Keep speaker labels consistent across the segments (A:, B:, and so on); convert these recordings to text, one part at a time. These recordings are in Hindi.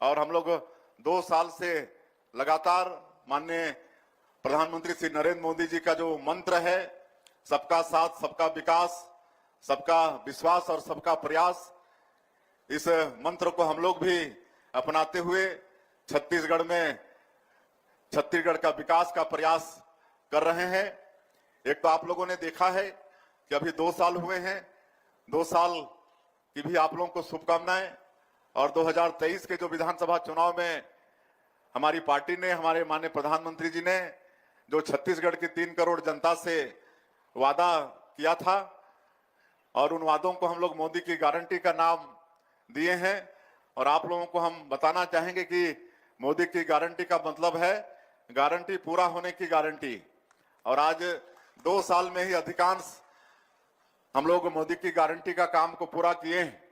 A: और हम लोग 2 साल से लगातार माननीय प्रधानमंत्री श्री नरेंद्र मोदी जी का जो मंत्र है, सबका साथ सबका विकास, सबका विश्वास और सबका प्रयास, इस मंत्र को हम लोग भी अपनाते हुए छत्तीसगढ़ का विकास का प्रयास कर रहे हैं। एक तो आप लोगों ने देखा है कि अभी 2 साल हुए हैं, 2 साल की भी आप लोगों को शुभकामनाएं। और 2023 के जो विधानसभा चुनाव में हमारी पार्टी ने, हमारे माननीय प्रधानमंत्री जी ने जो छत्तीसगढ़ की 3 करोड़ जनता से वादा किया था, और उन वादों को हम लोग मोदी की गारंटी का नाम दिए हैं। और आप लोगों को हम बताना चाहेंगे कि मोदी की गारंटी का मतलब है गारंटी पूरा होने की गारंटी। और आज 2 साल में ही अधिकांश हम लोग मोदी की गारंटी का काम को पूरा किए हैं।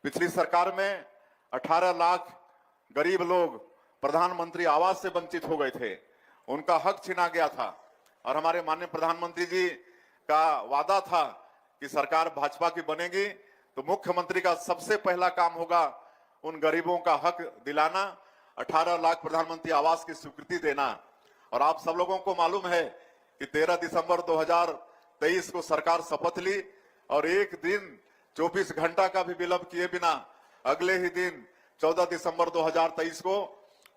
A: पिछली सरकार में 18 लाख गरीब लोग प्रधानमंत्री आवास से वंचित हो गए थे, उनका हक छीना गया था। और हमारे माननीय प्रधानमंत्री जी का वादा था कि सरकार भाजपा की बनेगी तो मुख्यमंत्री का सबसे पहला काम होगा उन गरीबों का हक दिलाना, 18 लाख प्रधानमंत्री आवास की स्वीकृति देना। और आप सब लोगों को मालूम है कि 13 दिसंबर 2023 को सरकार शपथ ली और एक दिन 24 घंटा का भी विलंब किए बिना अगले ही दिन 14 दिसंबर 2023 को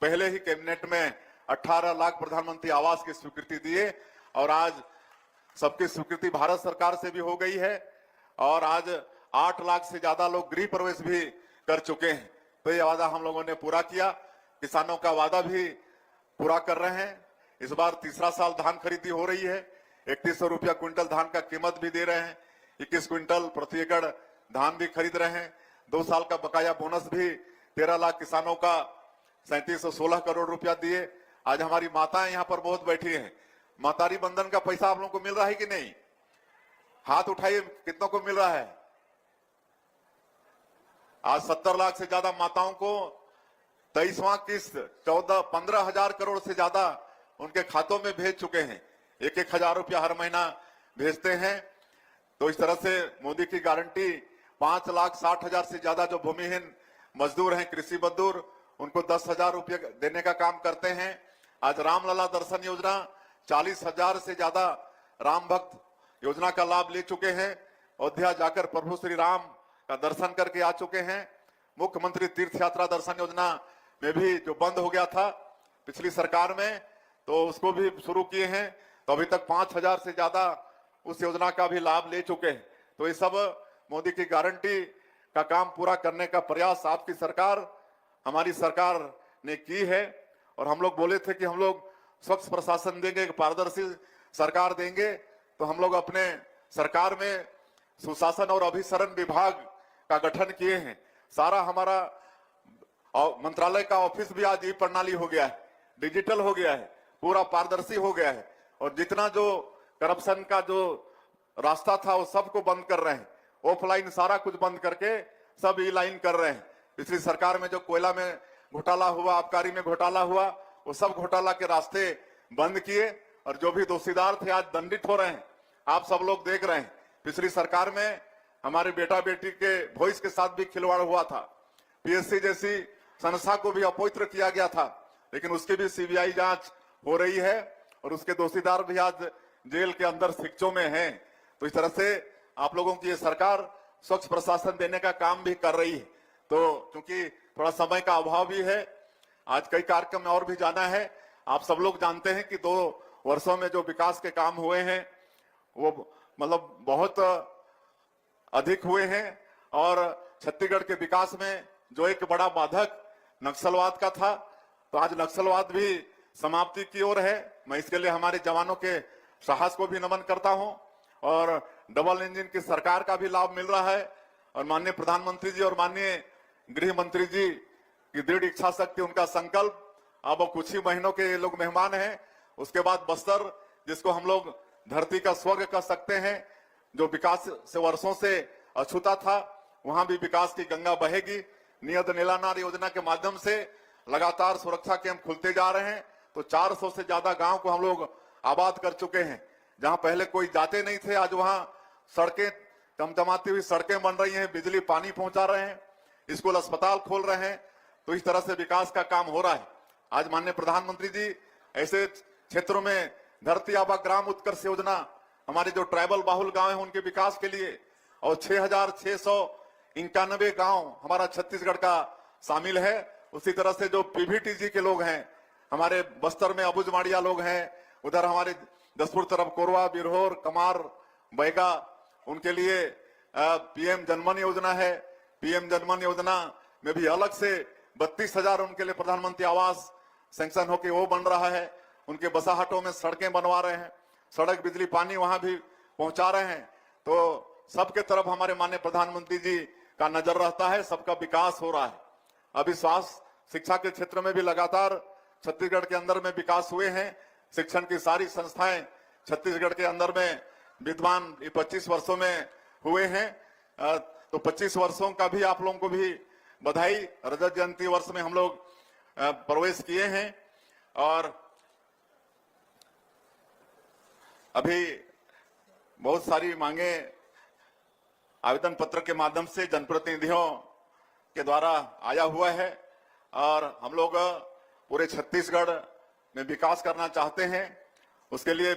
A: पहले ही कैबिनेट में 18 लाख प्रधानमंत्री आवास की स्वीकृति दिए। और आज सबकी स्वीकृति भारत सरकार से भी हो गई है और आज 8 लाख से ज्यादा लोग गृह प्रवेश भी कर चुके हैं। तो ये वादा हम लोगों ने पूरा किया, किसानों का वादा भी पूरा कर रहे हैं। इस बार तीसरा साल धान खरीदी हो रही है, 3100 रुपया क्विंटल धान का कीमत भी दे रहे हैं, 21 क्विंटल प्रति एकड़ धान भी खरीद रहे हैं। 2 साल का बकाया बोनस भी 13 लाख किसानों का 3716 करोड़ रुपया दिए। आज हमारी माताएं यहाँ पर बहुत बैठी हैं, मातारी बंधन का पैसा आप लोगों को मिल रहा है कि नहीं? हाथ उठाइए, कितनों को मिल रहा है? आज 70 लाख से ज्यादा माताओं को 23वां किस्त 15,000 करोड़ से ज्यादा उनके खातों में भेज चुके हैं। 1-1 हजार रुपया हर महीना भेजते हैं। तो इस तरह से मोदी की गारंटी 5,60,000 से ज्यादा जो भूमिहीन मजदूर हैं, कृषि मजदूर, उनको 10,000 रुपये देने का काम करते हैं। आज रामलला दर्शन योजना 40,000 से ज्यादा राम भक्त योजना का लाभ ले चुके हैं, अयोध्या जाकर प्रभु श्री राम का दर्शन करके आ चुके हैं। मुख्यमंत्री तीर्थ यात्रा दर्शन योजना में भी जो बंद हो गया था पिछली सरकार में, तो उसको भी शुरू किए हैं। तो अभी तक 5,000 से ज्यादा उस योजना का भी लाभ ले चुके हैं। तो ये सब मोदी की गारंटी का काम पूरा करने का प्रयास आपकी सरकार, हमारी सरकार ने की है। और हम लोग बोले थे कि हम लोग स्वच्छ प्रशासन देंगे, पारदर्शी सरकार देंगे। तो हम लोग अपने सरकार में सुशासन और अभिसरण विभाग का गठन किए हैं। सारा हमारा मंत्रालय का ऑफिस भी आज ई प्रणाली हो गया है, डिजिटल हो गया है, पूरा पारदर्शी हो गया है। और जितना जो करप्शन का जो रास्ता था वो सबको बंद कर रहे हैं, ऑफलाइन सारा कुछ बंद करके सब ई लाइन कर रहे हैं। पिछली सरकार में जो कोयला में घोटाला हुआ, आबकारी में घोटाला हुआ, वो सब घोटाला के रास्ते बंद किए और जो भी दोषीदार थे आज दंडित हो रहे हैं। आप सब लोग देख रहे हैं, पिछली सरकार में हमारे बेटा बेटी के भविष्य के साथ भी खिलवाड़ हुआ था, पीएससी जैसी संस्था को भी अपवित्र किया गया था, लेकिन उसकी भी सीबीआई जांच हो रही है और उसके दोषीदार भी आज जेल के अंदर शिक्षों में हैं। तो इस तरह से आप लोगों की ये सरकार स्वच्छ प्रशासन देने का काम भी कर रही है। तो क्योंकि थोड़ा समय का अभाव भी है, आज कई कार्यक्रम में और भी जाना है। आप सब लोग जानते हैं कि 2 वर्षों में जो विकास के काम हुए हैं वो मतलब बहुत अधिक हुए हैं। और छत्तीसगढ़ के विकास में जो एक बड़ा बाधक नक्सलवाद का था, तो आज नक्सलवाद भी समाप्ति की ओर है। मैं इसके लिए हमारे जवानों के साहस को भी नमन करता हूं। और डबल इंजन की सरकार का भी लाभ मिल रहा है। और माननीय प्रधानमंत्री जी और माननीय गृह मंत्री जी की दृढ़ इच्छा शक्ति, उनका संकल्प, अब कुछ ही महीनों के ये लोग मेहमान हैं। उसके बाद बस्तर, जिसको हम लोग धरती का स्वर्ग कह सकते हैं, जो विकास से वर्षों से अछूता था, वहां भी विकास की गंगा बहेगी। नियत नीलानार योजना के माध्यम से लगातार सुरक्षा कैंप खुलते जा रहे हैं। तो 400 से ज्यादा गांव को हम लोग आबाद कर चुके हैं। जहां पहले कोई जाते नहीं थे, आज वहां सड़कें, चमचमाती हुई सड़कें बन रही हैं, बिजली पानी पहुंचा रहे हैं, स्कूल अस्पताल खोल रहे हैं, तो इस तरह से विकास का काम हो रहा है। आज माननीय प्रधानमंत्री जी ऐसे क्षेत्रों में धरती आबा ग्राम उत्कर्ष योजना, हमारे जो ट्राइबल बाहुल गांव है उनके विकास के लिए, और 6,691 गांव हमारा छत्तीसगढ़ का शामिल है। उसी तरह से जो पीवीटीजी के लोग हैं, हमारे बस्तर में अबुजमाड़िया लोग हैं, उधर हमारे दसपुर तरफ कोरवा, बिरहोर, कमार, बैगा, उनके लिए पीएम जनमन योजना है। पीएम जनमन योजना में भी अलग से 32,000 उनके लिए प्रधानमंत्री आवास सैंक्शन होके वो बन रहा है। उनके बसाहटों में सड़कें बनवा रहे हैं, सड़क, बिजली, पानी वहां भी पहुंचा रहे हैं। तो सबके तरफ हमारे माननीय प्रधानमंत्री जी का नजर रहता है, सबका विकास हो रहा है। अभी स्वास्थ्य शिक्षा के क्षेत्र में भी लगातार छत्तीसगढ़ के अंदर में विकास हुए हैं। शिक्षण की सारी संस्थाएं छत्तीसगढ़ के अंदर में विद्यमान 25 वर्षों में हुए हैं। तो 25 वर्षों का भी आप लोगों को भी बधाई। रजत जयंती वर्ष में हम लोग प्रवेश किए हैं और अभी बहुत सारी मांगे आवेदन पत्र के माध्यम से जनप्रतिनिधियों के द्वारा आया हुआ है और हम लोग पूरे छत्तीसगढ़ में विकास करना चाहते हैं। उसके लिए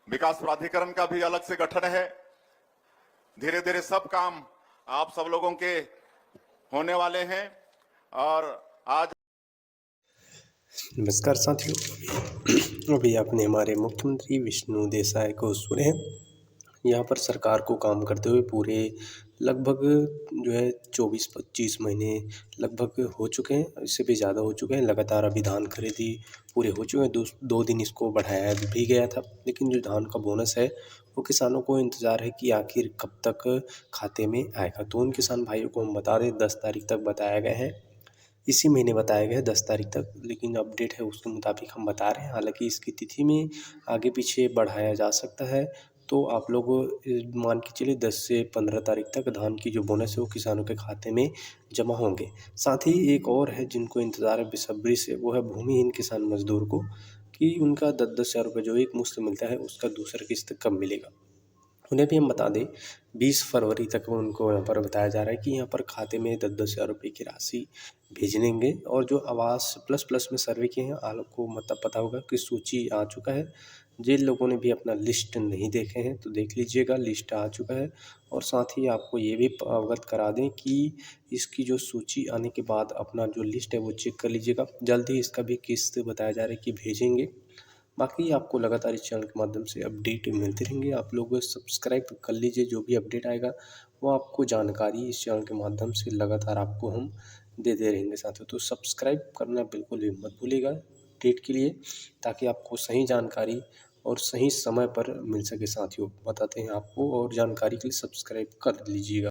A: विकास प्राधिकरण का भी अलग से गठन है। धीरे धीरे सब काम आप सब लोगों के होने वाले हैं। और आज
B: नमस्कार साथियों, अभी आपने हमारे मुख्यमंत्री विष्णु देसाई को सुने। यहाँ पर सरकार को काम करते हुए पूरे लगभग जो है 24-25 महीने लगभग हो चुके हैं, इससे भी ज़्यादा हो चुके हैं। लगातार अभी धान खरीदी पूरे हो चुके हैं। 2 दिन इसको बढ़ाया भी गया था, लेकिन जो धान का बोनस है वो किसानों को इंतज़ार है कि आखिर कब तक खाते में आएगा। तो उन किसान भाइयों को हम बता दें 10 तारीख तक बताया गया है, इसी महीने बताया गया है 10 तारीख तक, लेकिन अपडेट है उसके मुताबिक हम बता रहे हैं। हालांकि इसकी तिथि में आगे पीछे बढ़ाया जा सकता है। तो आप लोग मान के चलिए 10 से 15 तारीख तक धान की जो बोनस है वो किसानों के खाते में जमा होंगे। साथ ही एक और है जिनको इंतज़ार है बेसब्री से, वो है भूमिहीन किसान मजदूर को, कि उनका 10-10 हज़ार रुपये जो एक मुश्त मिलता है उसका दूसरा किस्त कब मिलेगा। उन्हें भी हम बता दें 20 फरवरी तक उनको यहाँ पर बताया जा रहा है कि यहाँ पर खाते में 10-10 हज़ार रुपये की राशि भेजेंगे। और जो आवास प्लस में सर्वे किए हैं, आप लोग को मतलब पता होगा कि सूची आ चुका है। जिन लोगों ने भी अपना लिस्ट नहीं देखे हैं तो देख लीजिएगा, लिस्ट आ चुका है। और साथ ही आपको ये भी अवगत करा दें कि इसकी जो सूची आने के बाद अपना जो लिस्ट है वो चेक कर लीजिएगा। जल्द ही इसका भी किस्त बताया जा रहा है कि भेजेंगे। बाकी आपको लगातार इस चैनल के माध्यम से अपडेट मिलते रहेंगे। आप लोग सब्सक्राइब कर लीजिए, जो भी अपडेट आएगा वो आपको जानकारी इस चैनल के माध्यम से लगातार आपको हम देते रहेंगे साथियों। तो सब्सक्राइब करना बिल्कुल भी मत भूलिएगा अपडेट के लिए, ताकि आपको सही जानकारी और सही समय पर मिल सके साथियों। बताते हैं आपको, और जानकारी के लिए सब्सक्राइब कर लीजिएगा।